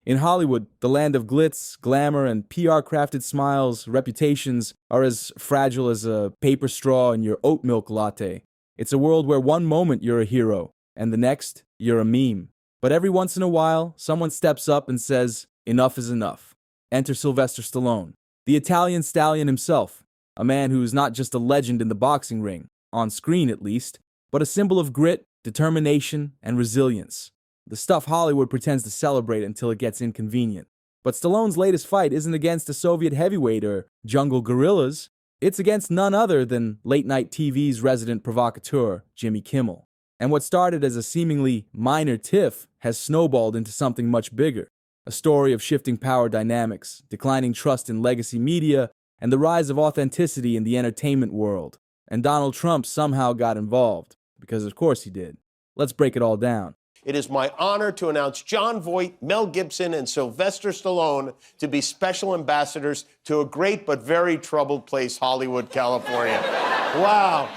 In Hollywood, the land of glitz, glamour, and PR-crafted smiles, reputations are as fragile as a paper straw in your oat milk latte. It's a world where one moment you're a hero, and the next, you're a meme. But every once in a while, someone steps up and says, enough is enough. Enter Sylvester Stallone, the Italian Stallion himself, a man who's not just a legend in the boxing ring, on screen at least, but a symbol of grit, determination, and resilience. The stuff Hollywood pretends to celebrate until it gets inconvenient. But Stallone's latest fight isn't against a Soviet heavyweight or jungle gorillas. It's against none other than late-night TV's resident provocateur, Jimmy Kimmel. And what started as a seemingly minor tiff has snowballed into something much bigger. A story of shifting power dynamics, declining trust in legacy media, and the rise of authenticity in the entertainment world. And Donald Trump somehow got involved, because of course he did. Let's break it all down. It is my honor to announce Jon Voight, Mel Gibson, and Sylvester Stallone to be special ambassadors to a great but very troubled place, Hollywood, California. Wow.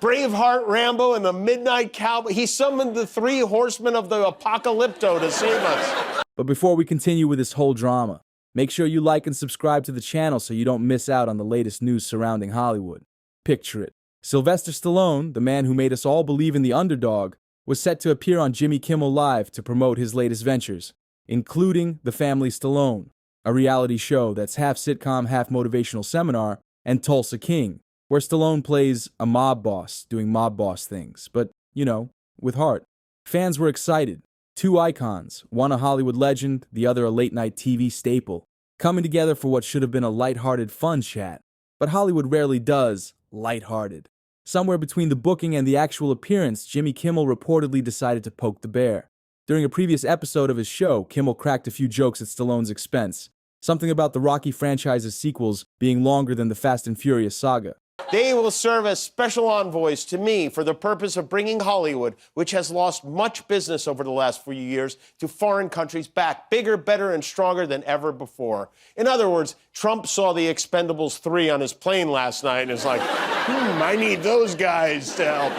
Braveheart Rambo and the Midnight Cowboy. He summoned the 3 horsemen of the apocalypto to save us. But before we continue with this whole drama, make sure you like and subscribe to the channel so you don't miss out on the latest news surrounding Hollywood. Picture it. Sylvester Stallone, the man who made us all believe in the underdog, was set to appear on Jimmy Kimmel Live to promote his latest ventures, including The Family Stallone, a reality show that's half sitcom, half motivational seminar, and Tulsa King, where Stallone plays a mob boss doing mob boss things, but, you know, with heart. Fans were excited. 2 icons, one a Hollywood legend, the other a late-night TV staple, coming together for what should have been a lighthearted fun chat. But Hollywood rarely does lighthearted. Somewhere between the booking and the actual appearance, Jimmy Kimmel reportedly decided to poke the bear. During a previous episode of his show, Kimmel cracked a few jokes at Stallone's expense. Something about the Rocky franchise's sequels being longer than the Fast and Furious saga. They will serve as special envoys to me for the purpose of bringing Hollywood, which has lost much business over the last few years, to foreign countries back bigger, better, and stronger than ever before. In other words, Trump saw the Expendables 3 on his plane last night and is like, I need those guys to help.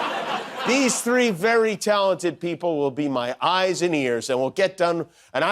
These 3 very talented people will be my eyes and ears, and I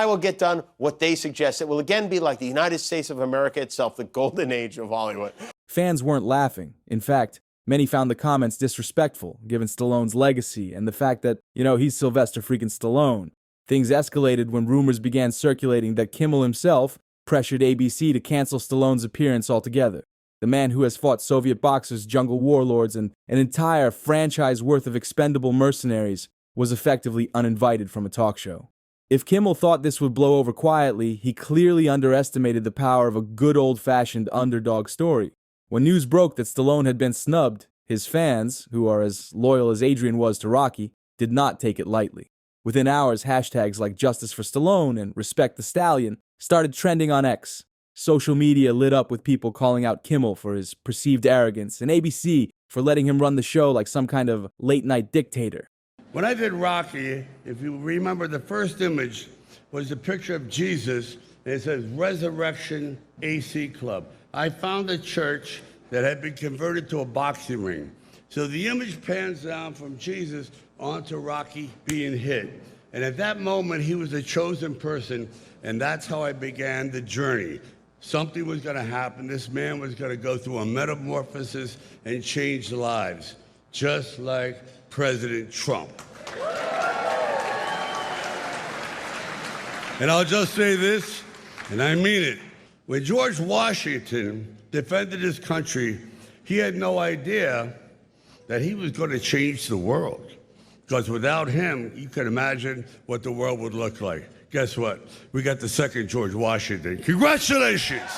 will get done what they suggest. It will again be like the United States of America itself, the golden age of Hollywood. Fans weren't laughing. In fact, many found the comments disrespectful, given Stallone's legacy and the fact that, he's Sylvester freaking Stallone. Things escalated when rumors began circulating that Kimmel himself pressured ABC to cancel Stallone's appearance altogether. The man who has fought Soviet boxers, jungle warlords, and an entire franchise worth of expendable mercenaries was effectively uninvited from a talk show. If Kimmel thought this would blow over quietly, he clearly underestimated the power of a good old-fashioned underdog story. When news broke that Stallone had been snubbed, his fans, who are as loyal as Adrian was to Rocky, did not take it lightly. Within hours, hashtags like Justice for Stallone and Respect the Stallion started trending on X. Social media lit up with people calling out Kimmel for his perceived arrogance and ABC for letting him run the show like some kind of late-night dictator. When I did Rocky, if you remember, the first image was a picture of Jesus, and it says Resurrection AC Club. I found a church that had been converted to a boxing ring. So the image pans down from Jesus onto Rocky being hit. And at that moment, he was a chosen person, and that's how I began the journey. Something was going to happen. This man was going to go through a metamorphosis and change lives, just like President Trump. And I'll just say this, and I mean it. When George Washington defended his country, he had no idea that he was going to change the world. Because without him, you can imagine what the world would look like. Guess what? We got the second George Washington. Congratulations!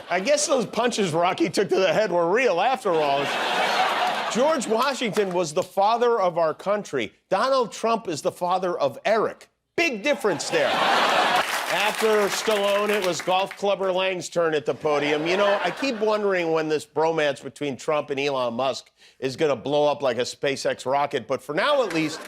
I guess those punches Rocky took to the head were real after all. George Washington was the father of our country. Donald Trump is the father of Eric. Big difference there. After Stallone, it was Golf Clubber Lang's turn at the podium. I keep wondering when this bromance between Trump and Elon Musk is going to blow up like a SpaceX rocket. But for now, at least,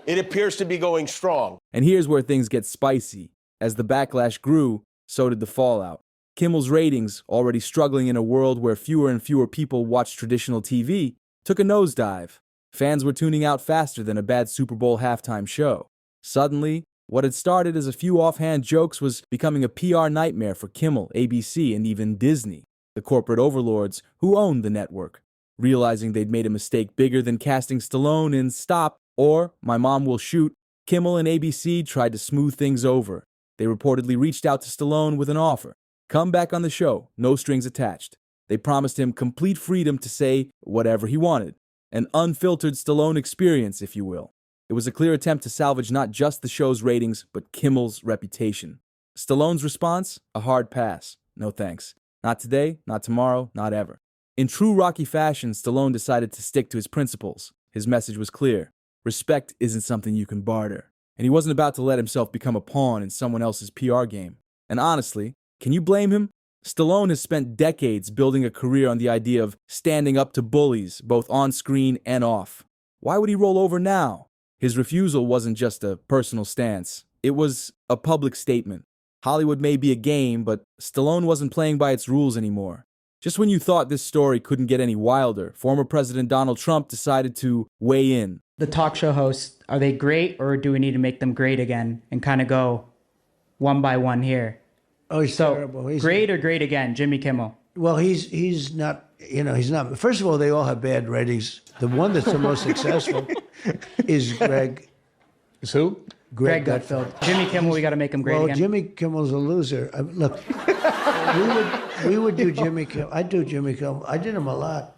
it appears to be going strong. And here's where things get spicy. As the backlash grew, so did the fallout. Kimmel's ratings, already struggling in a world where fewer and fewer people watch traditional TV, took a nosedive. Fans were tuning out faster than a bad Super Bowl halftime show. Suddenly, what had started as a few offhand jokes was becoming a PR nightmare for Kimmel, ABC, and even Disney, the corporate overlords who owned the network. Realizing they'd made a mistake bigger than casting Stallone in Stop or My Mom Will Shoot, Kimmel and ABC tried to smooth things over. They reportedly reached out to Stallone with an offer. Come back on the show, no strings attached. They promised him complete freedom to say whatever he wanted. An unfiltered Stallone experience, if you will. It was a clear attempt to salvage not just the show's ratings, but Kimmel's reputation. Stallone's response? A hard pass. No thanks. Not today, not tomorrow, not ever. In true Rocky fashion, Stallone decided to stick to his principles. His message was clear. Respect isn't something you can barter. And he wasn't about to let himself become a pawn in someone else's PR game. And honestly, can you blame him? Stallone has spent decades building a career on the idea of standing up to bullies, both on screen and off. Why would he roll over now? His refusal wasn't just a personal stance. It was a public statement. Hollywood may be a game, but Stallone wasn't playing by its rules anymore. Just when you thought this story couldn't get any wilder, former President Donald Trump decided to weigh in. The talk show hosts, are they great, or do we need to make them great again and kind of go one by one here? Oh, he's terrible. He's great or great again, Jimmy Kimmel? Well, he's not, he's not. First of all, they all have bad ratings. The one that's the most successful is Greg. Is who? Greg Gutfeld. Jimmy Kimmel, we got to make him great Well, again. Jimmy Kimmel's a loser. Look, we would do Jimmy Kimmel. I'd do Jimmy Kimmel. I did him a lot.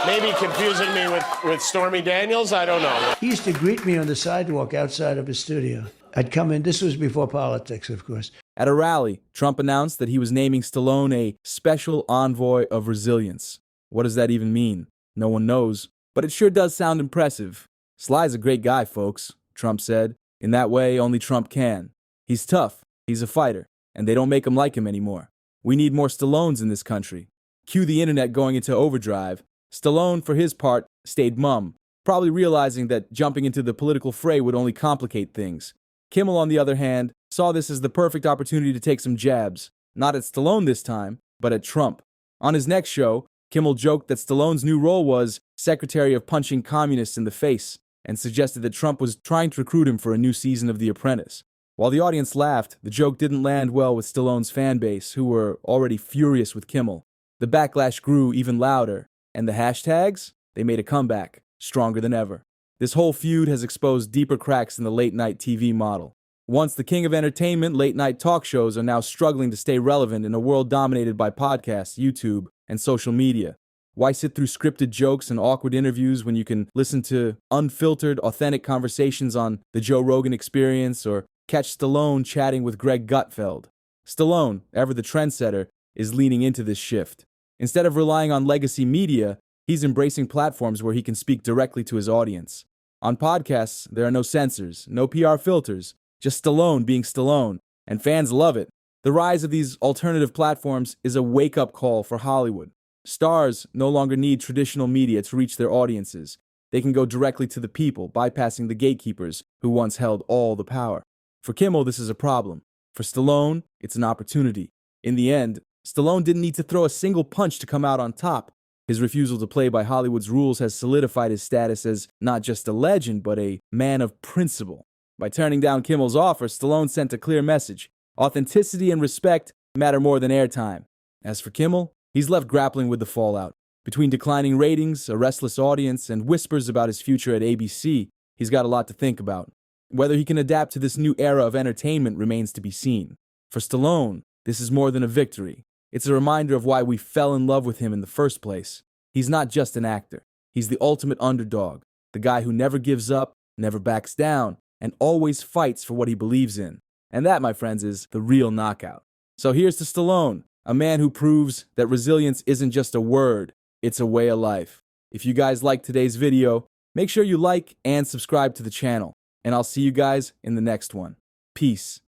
Maybe confusing me with Stormy Daniels? I don't know. He used to greet me on the sidewalk outside of his studio. I'd come in. This was before politics, of course. At a rally, Trump announced that he was naming Stallone a special envoy of resilience. What does that even mean? No one knows, but it sure does sound impressive. Sly's a great guy, folks, Trump said. In that way, only Trump can. He's tough, he's a fighter, and they don't make him like him anymore. We need more Stallones in this country. Cue the internet going into overdrive. Stallone, for his part, stayed mum, probably realizing that jumping into the political fray would only complicate things. Kimmel, on the other hand, saw this as the perfect opportunity to take some jabs, not at Stallone this time, but at Trump. On his next show, Kimmel joked that Stallone's new role was Secretary of Punching Communists in the Face, and suggested that Trump was trying to recruit him for a new season of The Apprentice. While the audience laughed, the joke didn't land well with Stallone's fan base, who were already furious with Kimmel. The backlash grew even louder, and the hashtags? They made a comeback, stronger than ever. This whole feud has exposed deeper cracks in the late-night TV model. Once the king of entertainment, late-night talk shows are now struggling to stay relevant in a world dominated by podcasts, YouTube, and social media. Why sit through scripted jokes and awkward interviews when you can listen to unfiltered, authentic conversations on The Joe Rogan Experience or catch Stallone chatting with Greg Gutfeld? Stallone, ever the trendsetter, is leaning into this shift. Instead of relying on legacy media, he's embracing platforms where he can speak directly to his audience. On podcasts, there are no censors, no PR filters, just Stallone being Stallone, and fans love it. The rise of these alternative platforms is a wake-up call for Hollywood. Stars no longer need traditional media to reach their audiences. They can go directly to the people, bypassing the gatekeepers who once held all the power. For Kimmel, this is a problem. For Stallone, it's an opportunity. In the end, Stallone didn't need to throw a single punch to come out on top. His refusal to play by Hollywood's rules has solidified his status as not just a legend, but a man of principle. By turning down Kimmel's offer, Stallone sent a clear message. Authenticity and respect matter more than airtime. As for Kimmel, he's left grappling with the fallout. Between declining ratings, a restless audience, and whispers about his future at ABC, he's got a lot to think about. Whether he can adapt to this new era of entertainment remains to be seen. For Stallone, this is more than a victory. It's a reminder of why we fell in love with him in the first place. He's not just an actor. He's the ultimate underdog, the guy who never gives up, never backs down, and always fights for what he believes in. And that, my friends, is the real knockout. So here's to Stallone, a man who proves that resilience isn't just a word, it's a way of life. If you guys liked today's video, make sure you like and subscribe to the channel. And I'll see you guys in the next one. Peace.